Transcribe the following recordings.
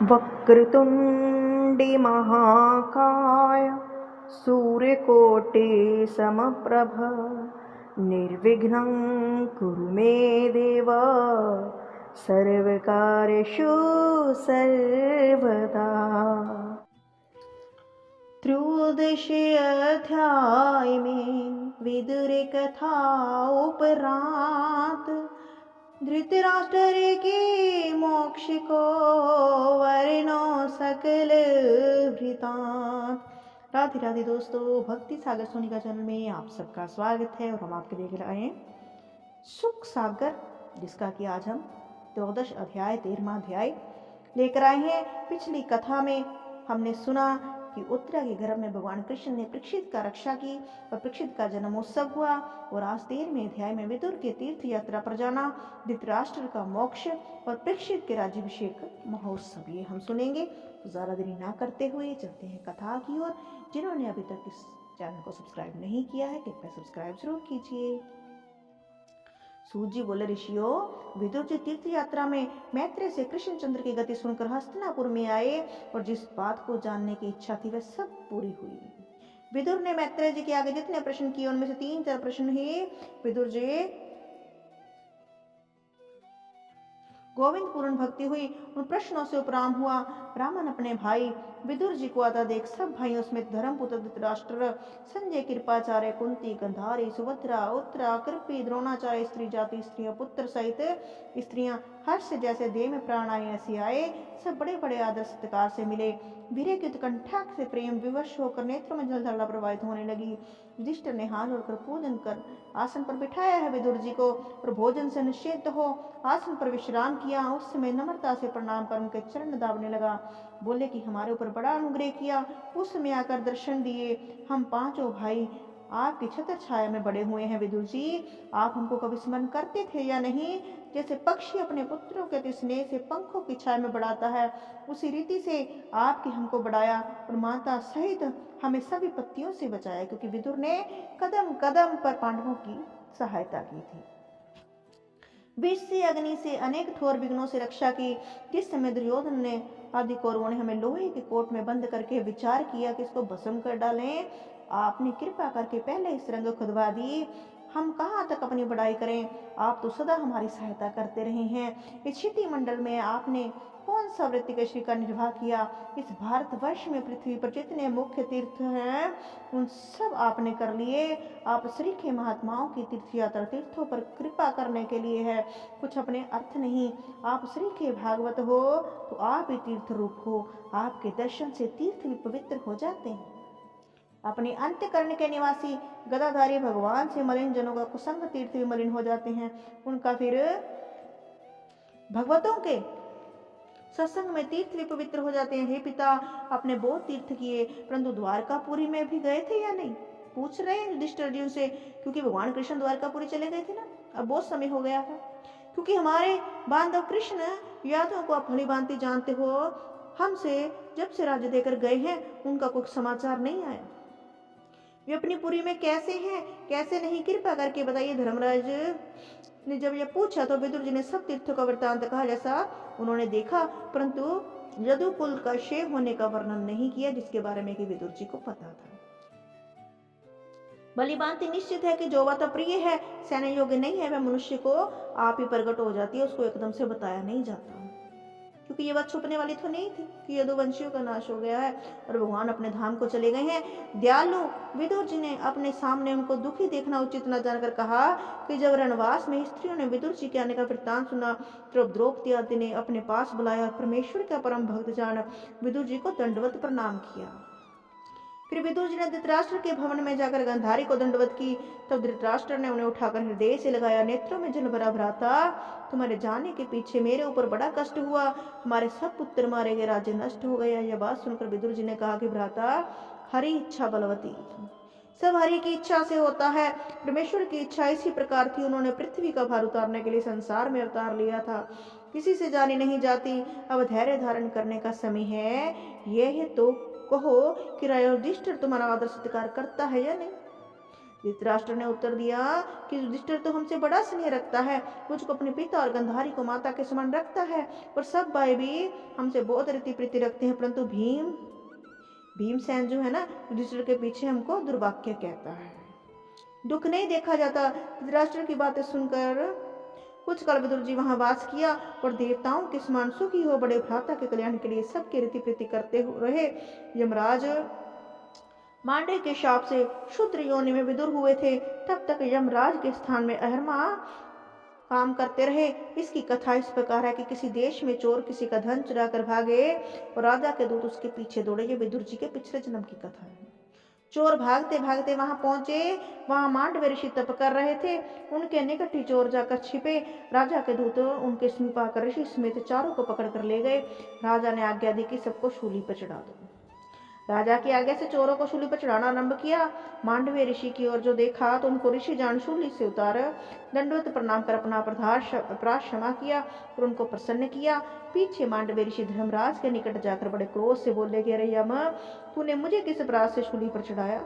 वक्रतुण्डी महाकाय सूर्यकोटि समप्रभ निर्विघ्नं कुरु मे देव सर्वकार्येषु सर्वदा। त्रयोदशे अध्याय में विदुर कथा उपरांत धृतराष्ट्र के मोक्ष को वर्णो सकल वृतांत। राधे राधे दोस्तों, भक्ति सागर सोनिका चैनल में आप सबका स्वागत है और हम आपके लेकर आए हैं सुख सागर, जिसका कि आज हम 13 अध्याय 13वां अध्याय लेकर आए हैं। पिछली कथा में हमने सुना कि उत्तरा के गर्भ में भगवान कृष्ण ने परीक्षित का रक्षा की और परीक्षित का जन्मोत्सव हुआ। और आज 13वें अध्याय में विदुर के तीर्थ यात्रा पर जाना, धृतराष्ट्र का मोक्ष और परीक्षित के राज्याभिषेक महोत्सव, ये हम सुनेंगे। तो ज्यादा देरी ना करते हुए चलते हैं कथा की ओर। जिन्होंने अभी तक इस चैनल को सब्सक्राइब नहीं किया है, कृपया सब्सक्राइब जरूर कीजिए। सूत जी बोले, ऋषियों, विदुर जी तीर्थ यात्रा में मैत्रेय से कृष्णचंद्र की गति सुनकर हस्तिनापुर में आए और जिस बात को जानने की इच्छा थी वह सब पूरी हुई। विदुर ने मैत्रेय जी के आगे जितने प्रश्न किए उनमें से 3-4 प्रश्न ही विदुर जी गोविंद पूर्ण भक्ति हुई। उन प्रश्नों से उपराम हुआ। ब्राह्मण अपने भाई विदुर जी को आता देख सब भाइयों समेत धर्मपुत्र धृतराष्ट्र, संजय, कृपाचार्य, कुंती, गंधारी, सुभद्रा, उत्तरा, कृपी, द्रोणाचार्य, स्त्री जाति स्त्रियां, पुत्र सहित स्त्रियां हर्ष से जैसे देह में प्राण आए ऐसे आए। सब बड़े बड़े आदर सत्कार से मिले। वीरे की उत्कंठा से प्रेम विवश होकर नेत्रों में जलधारा प्रवाहित होने लगी। युधिष्ठिर ने हाथ जोड़कर पूजन कर आसन पर बिठाया है विदुर जी को और भोजन से निषेध हो आसन पर विश्राम किया। उस समय नम्रता से प्रणाम कर उनके चरण दाबने लगा। बोले कि हमारे ऊपर बड़ा अनुग्रह किया, उस समय आकर दर्शन दिए। हम पांचों भाई आपकी छत्र छाया में बड़े हुए हैं। विदुर जी, आप हमको कभी स्मरण करते थे या नहीं? जैसे पक्षी अपने पुत्रों के स्नेह से पंखों की छाया में बढ़ाता है, उसी रीति से आपके हमको बढ़ाया और माता सहित हमें सब विपत्तियों से बचाया, क्योंकि विदुर ने कदम कदम पर पांडवों की सहायता की थी। विष से, अग्नि से, अनेक ठोर विघ्नों से रक्षा की। जिस समय दुर्योधन ने आदि कौरवों ने हमें लोहे के कोट में बंद करके विचार किया कि इसको भस्म कर डालें, आपने कृपा करके पहले इस रंग खुदवा दी। हम कहाँ तक अपनी बड़ाई करें, आप तो सदा हमारी सहायता करते रहे हैं। इस क्षिति मंडल में आपने कौन सा वृत्तिकेश्री का निर्वाह किया? इस भारतवर्ष में पृथ्वी पर जितने मुख्य तीर्थ हैं उन सब आपने कर लिए। आप श्री के महात्माओं की तीर्थ यात्रा तीर्थों पर कृपा करने के लिए है, कुछ अपने अर्थ नहीं। आप श्री के भागवत हो तो आप ही तीर्थ रूप हो। आपके दर्शन से तीर्थ भी पवित्र हो जाते हैं। अपने अंत्यकरण के निवासी गदाधारी भगवान से मलिन जनों का कुसंग तीर्थ भी मलिन हो जाते हैं। उनका फिर भगवतों के सत्संग में तीर्थ भी पवित्र हो जाते हैं। हे पिता, आपने बहुत तीर्थ किए, परंतु द्वारकापुरी में भी गए थे या नहीं? पूछ रहे हैं युधिष्ठिर जी से, क्योंकि भगवान कृष्ण द्वारकापुरी चले गए थे ना, अब बहुत समय हो गया था। क्योंकि हमारे बांधव कृष्ण यादवों को आप भली भांति जानते हो, हमसे जब से राज्य देकर गए हैं उनका कुछ समाचार नहीं आया। वे अपनी पुरी में कैसे हैं कैसे नहीं, कृपा करके बताइए। धर्मराज ने जब यह पूछा तो विदुर जी ने सब तीर्थों का वृत्तांत कहा जैसा उन्होंने देखा, परंतु यदुकुल का क्षय होने का वर्णन नहीं किया, जिसके बारे में कि विदुर जी को पता था। भली भांति निश्चित है कि जो बात अप्रिय है, सहने योग्य नहीं है, वह मनुष्य को आप ही प्रकट हो जाती है, उसको एकदम से बताया नहीं जाता। क्योंकि ये बात छुपने वाली तो नहीं थी कि यदुवंशियों का नाश हो गया है और भगवान अपने धाम को चले गए हैं। दयालु विदुर जी ने अपने सामने उनको दुखी देखना उचित न जानकर कहा कि जब रणवास में स्त्रियों ने विदुर जी के आने का वृत्तांत सुना तो द्रौपदी आदि ने अपने पास बुलाया और परमेश्वर का परम भक्त जान विदुर जी को दंडवत प्रणाम किया। फिर विदुर जी ने धृतराष्ट्र के भवन में जाकर गंधारी को दंडवत की। तब धृतराष्ट्र ने उन्हें उठाकर हृदय से लगाया, नेत्रों में जल भरा, भ्राता, तुम्हारे जाने के पीछे मेरे ऊपर बड़ा कष्ट हुआ, हमारे सब पुत्र मारे गए, राज्य नष्ट हो गया। यह बात सुनकर विदुर जी ने कहा कि भ्राता, हरि इच्छा बलवती, सब हरि की इच्छा से होता है। परमेश्वर की इच्छा इसी प्रकार थी, उन्होंने पृथ्वी का भार उतारने के लिए संसार में अवतार लिया था, किसी से जानी नहीं जाती। अब धैर्य धारण करने का समय है। यह तो कहो कि युधिष्ठिर तुम्हारा आदर सत्कार करता है या नहीं? धृतराष्ट्र ने उत्तर दिया कि युधिष्ठिर तो हमसे बड़ा स्नेह रखता है, मुझको अपने पिता और गंधारी को माता के समान रखता है, और सब भाई भी हमसे बहुत रीति प्रीति रखते हैं, परंतु भीमसेन जो है ना, युधिष्ठिर के पीछे हमको दुर्भाग्य कहता है। दुख नहीं देखा जाता। धृतराष्ट्र की बातें सुनकर कुछ काल विदुर जी वहां वास किया और देवताओं के समान सुखी हो बड़े भ्राता के कल्याण के लिए सबके रीति प्रीति करते रहे। यमराज मांडे के शाप से शूद्र योनि में विदुर हुए थे, तब तक यमराज के स्थान में अहरमा काम करते रहे। इसकी कथा इस प्रकार है कि किसी देश में चोर किसी का धन चुरा कर भागे और राजा के दूत उसके पीछे दौड़े। ये विदुर जी के पिछले जन्म की कथा है। चोर भागते भागते वहां पहुंचे। वहां मांडव ऋषि तप कर रहे थे। उनके निकट ही चोर जाकर छिपे। राजा के दूत उनके समीप आकर ऋषि समेत चारों को पकड़ कर ले गए। राजा ने आज्ञा दी कि सबको शूली पर चढ़ा दो। राजा की आज्ञा से चोरों को शूली पर चढ़ाना आरंभ किया। मांडव्य ऋषि की ओर जो देखा तो उनको ऋषि जान शूली से उतार दंडवत प्रणाम कर अपना अपराध क्षमा किया और उनको प्रसन्न किया। पीछे मांडव्य ऋषि धर्मराज के निकट जाकर बड़े क्रोध से बोले कि अरे यम, तूने मुझे किस अपराध से शूली पर चढ़ाया?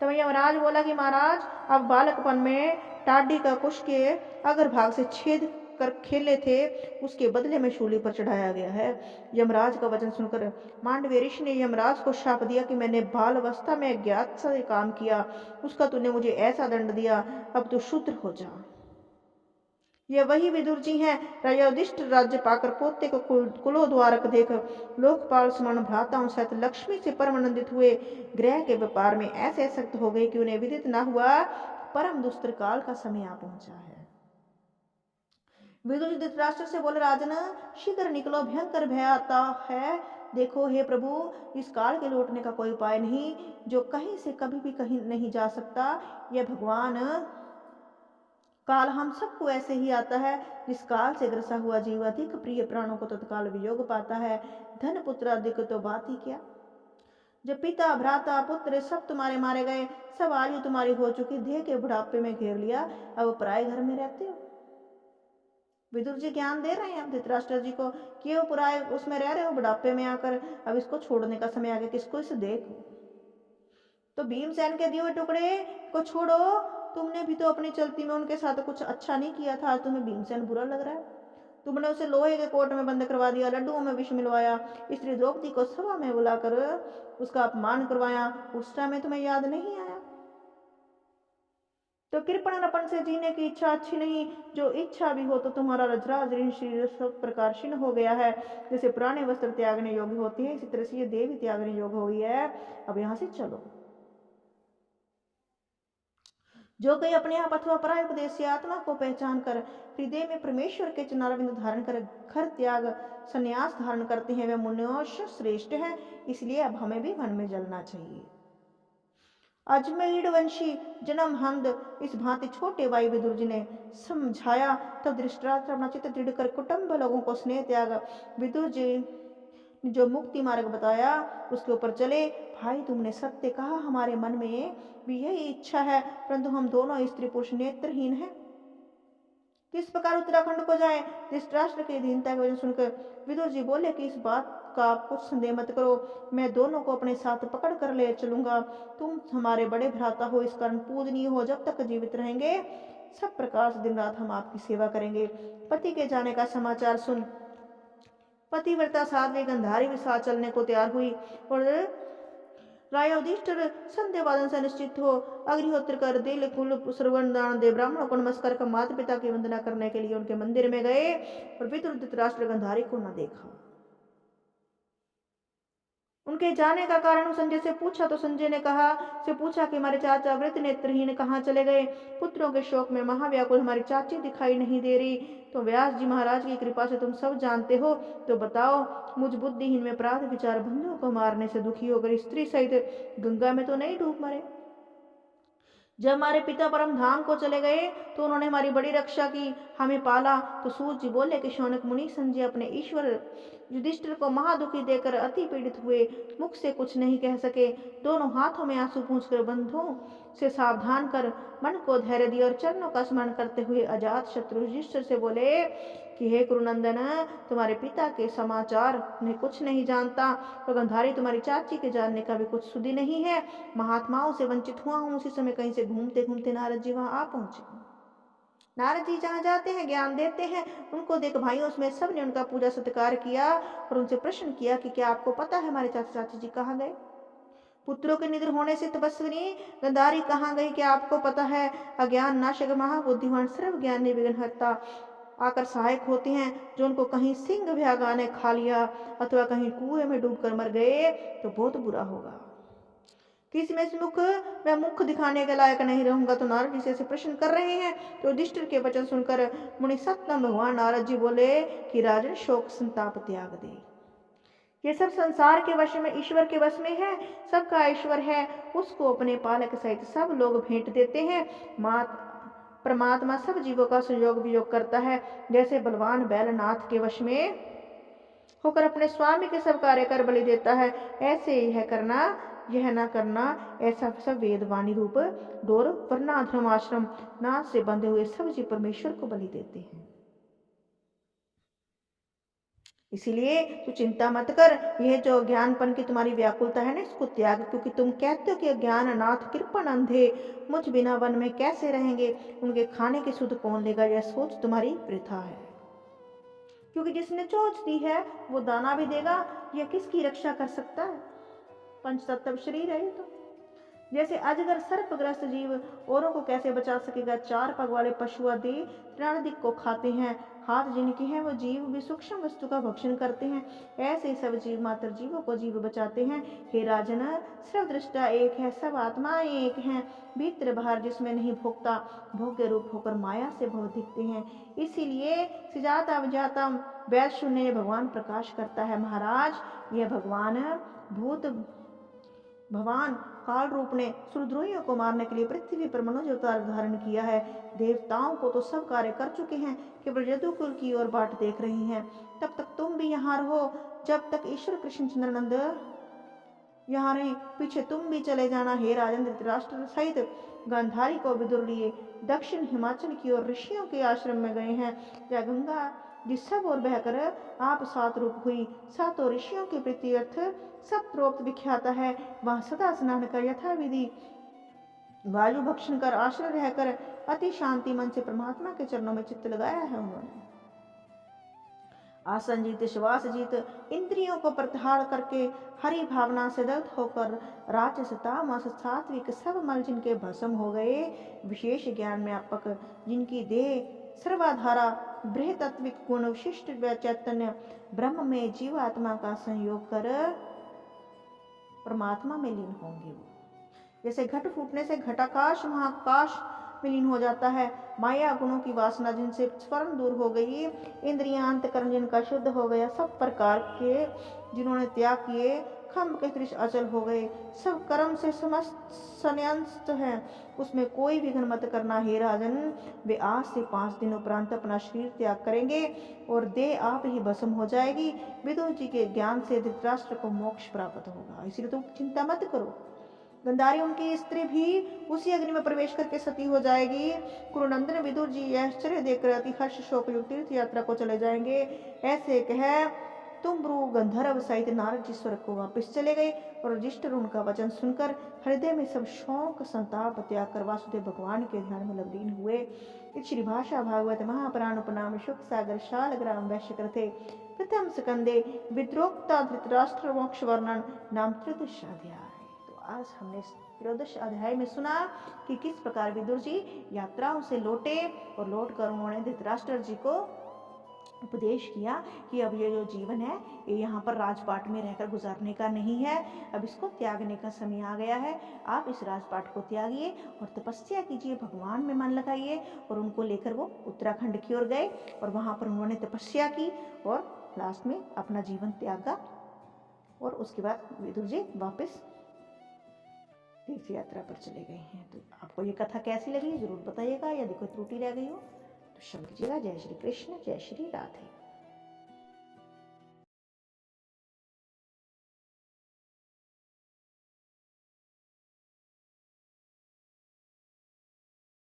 तब यमराज बोला कि महाराज, अब बालकपन में टाढ़ी का कुश के अग्रभाग से छेद कर खेले थे, उसके बदले में शूली पर चढ़ाया गया है। यमराज का वचन सुनकर मांडव्य ऋषि ने यमराज को शाप दिया कि मैंने बाल अवस्था में अज्ञात से काम किया, उसका तूने मुझे ऐसा दंड दिया, अब तू शूद्र हो जा। यह वही विदुर जी हैं। राजा युधिष्ठिर राज्य पाकर पोते को कुलोद्वारक देख लोकपाल समान भ्राताओं सहित लक्ष्मी से परम आनंदित हुए। ग्रह के व्यापार में ऐसे सख्त हो गए कि उन्हें विदित न हुआ परम दुस्तर काल का समय आ पहुंचा है। विदुर जी धृतराष्ट्र से बोले, राजन शीघ्र निकलो, भयंकर भय आता है। देखो हे प्रभु, इस काल के लौटने का कोई उपाय नहीं, जो कहीं से कभी भी कहीं नहीं जा सकता। यह भगवान काल हम सबको ऐसे ही आता है। जिस काल से ग्रसा हुआ जीव अधिक प्रिय प्राणों को तत्काल वियोग पाता है, धन पुत्र अधिक तो बात ही क्या। जब पिता भ्राता पुत्र सब तुम्हारे मारे गए, सब आयु तुम्हारी हो चुकी, देह के बुढ़ापे में घेर लिया, अब पराए घर में रहते हो। विदुर जी ज्ञान दे रहे हैं धृतराष्ट्र जी को कि वो पुराए उसमें रह रहे हो बुढ़ापे में आकर, अब इसको छोड़ने का समय आ गया, किसको इसे देखो। तो भीमसेन के दिए हुए टुकड़े को छोड़ो, तुमने भी तो अपनी चलती में उनके साथ कुछ अच्छा नहीं किया था, आज तुम्हें भीमसेन बुरा लग रहा है। तुमने उसे लोहे के कोट में बंद करवा दिया, लड्डुओं में विष मिलवाया, स्त्री द्रौपदी को सभा में बुलाकर उसका अपमान करवाया, उस समय तुम्हें याद नहीं आया? तो कृपणपन से जीने की इच्छा अच्छी नहीं, जो इच्छा भी हो तो तुम्हारा रजराज ऋण शरीर सब प्रकार क्षीण हो गया है। जैसे पुराने वस्त्र त्यागने योग्य होती है, इसी तरह से ये देवी त्यागने योग्य हुई है। अब यहाँ से चलो। जो कोई अपने आप अथवा पराय उपदेश से आत्मा को पहचान कर हृदय में परमेश्वर के चरणारविंद धारण कर घर त्याग संन्यास धारण करते हैं, वे मनुष्य श्रेष्ठ है। इसलिए अब हमें भी वन में जलना चाहिए। अजमेर वंशी जन्म हमद इस भांति छोटे भाई विदुर जी ने समझाया। तब धृतराष्ट्र अपना चित्त दृढ़ कर कुटुंब लोगों को स्नेह त्याग विदुर जी ने जो मुक्ति मार्ग बताया उसके ऊपर चले। भाई, तुमने सत्य कहा, हमारे मन में भी यही इच्छा है, परंतु हम दोनों स्त्री पुरुष नेत्रहीन हैं, किस प्रकार उत्तराखंड को जाए। धृतराष्ट्र की दीनता की वजह सुनकर विदुर जी बोले कि इस बात का आप कुछ संदेह मत करो, मैं दोनों को अपने साथ पकड़ कर ले चलूंगा। तुम हमारे बड़े भ्राता हो, इस कारण पूजनीय हो। जब तक जीवित रहेंगे सब प्रकार से दिन रात हम आपकी सेवा करेंगे। पति के जाने का समाचार सुन पतिव्रता साध्वी गंधारी भी साथ चलने को तैयार हुई और राजा युधिष्ठिर संध्या वादन से निश्चित हो अग्निहोत्र कर दिल कुल श्रवण दान दे ब्राह्मणों को नमस्कार कर माता पिता की वंदना करने के लिए उनके मंदिर में गए और विदुर धृतराष्ट्र गंधारी को न देखा। उनके जाने का कारण संजय से पूछा तो संजय ने पूछा कि हमारे चाचा वृद्ध नेत्रहीन कहाँ चले गए। पुत्रों के शोक में महाव्याकुल हमारी चाची दिखाई नहीं दे रही। तो व्यास जी महाराज की कृपा से तुम सब जानते हो, तो बताओ मुझ बुद्धिहीन में अपराध विचार बंधुओं को मारने से दुखी होकर स्त्री सहित गंगा में तो नहीं डूब मरे। जब हमारे पिता परम धाम को चले गए तो उन्होंने हमारी बड़ी रक्षा की, हमें पाला। तो सूत जी बोले कि शौनक मुनि संजय अपने ईश्वर युधिष्ठिर को महादुखी देकर अति पीड़ित हुए, मुख से कुछ नहीं कह सके। दोनों हाथों में आंसू पूंछकर बंधुओं से सावधान कर मन को धैर्य दिया और चरणों का स्मरण करते हुए अजात शत्रु युधिष्ठिर से बोले कि हे कुरुनंदन, तुम्हारे पिता के समाचार मैं कुछ नहीं जानता, तो गंधारी तुम्हारी चाची के जानने का भी कुछ सुधि नहीं है। महात्माओं से वंचित हुआ हूँ। उसी समय कहीं से घूमते घूमते नारद जी वहां आ पहुंचे। नारद जी जहाँ जाते हैं ज्ञान देते हैं। उनको देख भाइयों में सबने उनका पूजा सत्कार किया और उनसे प्रश्न किया कि क्या आपको पता है हमारे चाचा चाची जी कहाँ गए? पुत्रों के निधन होने से तपस्विनी गंधारी कहाँ गई, क्या आपको पता है? अज्ञान नाशक महाबुद्धिमान सर्व ज्ञानी विघ्नहर्ता आकर सहायक होते हैं। जो उनको कहीं सिंह भयागा ने खा लिया अथवा कहीं कुएं में डूबकर मर गए तो बहुत बुरा होगा। किसी में मैं मुख दिखाने के लायक नहीं रहूंगा। तो नारद जी से प्रश्न कर रहे हैं। तो युधिष्ठिर के वचन सुनकर मुनि सत्तम भगवान नारद जी बोले कि राजन शोक संताप त्याग दे। ये सब संसार के वश में ईश्वर के वश में है। सबका ईश्वर है, उसको अपने पालक सहित सब लोग भेंट देते हैं। परमात्मा सब जीवों का सहयोग वियोग करता है। जैसे बलवान बैलनाथ के वश में होकर अपने स्वामी के सब कार्य कर बलि देता है, ऐसे यह करना यह न करना, ऐसा सब वेदवाणी रूप डोर वर्णाधर्म आश्रम नाथ से बंधे हुए सब जीव परमेश्वर को बलि देते हैं। इसीलिए तू चिंता मत कर। यह जो ज्ञानपन की तुम्हारी व्याकुलता है ना, इसको त्याग, क्योंकि तुम कहते हो कि ज्ञान नाथ कृपण अंधे मुझ बिना वन में कैसे रहेंगे, उनके खाने की सुध कौन लेगा, यह सोच तुम्हारी वृथा है। क्योंकि जिसने चोंच दी है वो दाना भी देगा। यह किसकी रक्षा कर सकता है? पंचतत्व शरीर है ये तो। जैसे अजगर सर्पग्रस्त जीव औरों को कैसे बचा सकेगा? चार पग वाले पशु आदि तृणादिक को खाते हैं। हाथ जिनके हैं वो जीव भी सूक्ष्म वस्तु का भक्षण करते हैं। ऐसे सब जीव मात्र जीवों को जीव बचाते हैं। हे राजन, सर्व दृष्टा एक है, सब आत्माएं एक हैं। भीतर बाहर जिसमें नहीं भोगता, भोग्य रूप होकर माया से भव दिखते हैं। इसीलिए सिजाता विजाता वैद शून्य भगवान प्रकाश करता है। महाराज, यह भगवान काल रूप ने सुरद्रोहियों को मारने के लिए पृथ्वी पर मनुष्य अवतार धारण किया है। देवताओं को तो सब कार्य कर चुके हैं, केवल यदुकुल की ओर बाट देख रही हैं। तब तक तुम भी यहाँ रहो, जब तक ईश्वर कृष्ण चंद्रनंद यहाँ रहे। पीछे तुम भी चले जाना। हे राजन, धृतराष्ट्र सहित गांधारी को विदुर लिए दक्षिण हिमाचल की ओर ऋषियों के आश्रम में गए हैं। या गंगा जिस सब ओर बहकर आप सात रूप हुई, सातों ऋषियों की प्रीति अर्थ सब प्रोक्त विख्यात है। वहां सदा स्नान कर यथाविधि वायु भक्षण कर आश्रय रहकर अति शांति मन से परमात्मा के चरणों में चित्त लगाया है। उन्होंने आसन जीत, श्वास जीत, इंद्रियों को प्रत्याहार करके हरि भावना से दग्ध होकर राजस तामस सात्विक सब मल जिनके भस्म हो गए, विशेष ज्ञान में व्यापक जिनकी देह सर्वाधारा बृहतत्विक गुण विशिष्ट चैतन्य ब्रह्म में जीवात्मा का संयोग कर परमात्मा में लीन होंगे। वो जैसे घट फूटने से घटाकाश महाकाश में लीन हो जाता है। माया गुणों की वासना जिनसे स्वर्ण दूर हो गई, इंद्रियां अंतकरण जिनका शुद्ध हो गया, सब प्रकार के जिन्होंने त्याग किए, खम्भ के दृश्य अचल हो गए, सब कर्म से समस्त संन्यास्त है, उसमें कोई विघ्न मत करना। हे राजन, वे आज से 5 दिन उपरांत अपना शरीर त्याग करेंगे और देह आप ही भस्म हो जाएगी। विदुर जी के ज्ञान से धृतराष्ट्र को मोक्ष प्राप्त होगा, इसलिए तुम चिंता मत करो। गंधारी उनकी स्त्री भी उसी अग्नि में प्रवेश करके सती हो जाएगी। कुरुनंदन विदुर जी यह आश्चर्य देखकर अति हर्ष शोक युक्त तीर्थ यात्रा को चले जाएंगे। ऐसे कह तुम्ब्रु गंधर्व सहित नारद जी स्वर्ग को वापस चले गए और युधिष्ठिर उनका वचन सुनकर हृदय में सब शोक संताप त्याग कर वासुदेव भगवान के ध्यान में लीन हुए। श्री भाषा भागवत महापुराण उपनाम शुक सागर शालग्राम वैश्य कृते प्रथम स्कंदे विद्रोक्ता धृतराष्ट्र मोक्ष वर्णन नाम त्रयोदश अध्याय। तो आज हमने त्रयोदश अध्याय में सुना कि किस प्रकार विदुर जी यात्राओं से लौटे और लौटकर उन्होंने धृतराष्ट्र जी को उपदेश किया कि अब ये जो जीवन है ये यहाँ पर राजपाट में रहकर गुजारने का नहीं है, अब इसको त्यागने का समय आ गया है। आप इस राजपाट को त्यागिए और तपस्या कीजिए, भगवान में मन लगाइए। और उनको लेकर वो उत्तराखंड की ओर गए और वहाँ पर उन्होंने तपस्या की और लास्ट में अपना जीवन त्यागा। और उसके बाद विदुर जी वापस तीर्थ यात्रा पर चले गए हैं। तो आपको ये कथा कैसी लगी जरूर बताइएगा। यदि कोई त्रुटि रह गई हो तो क्षमा कीजिएगा। जय श्री कृष्ण, जय श्री राधे।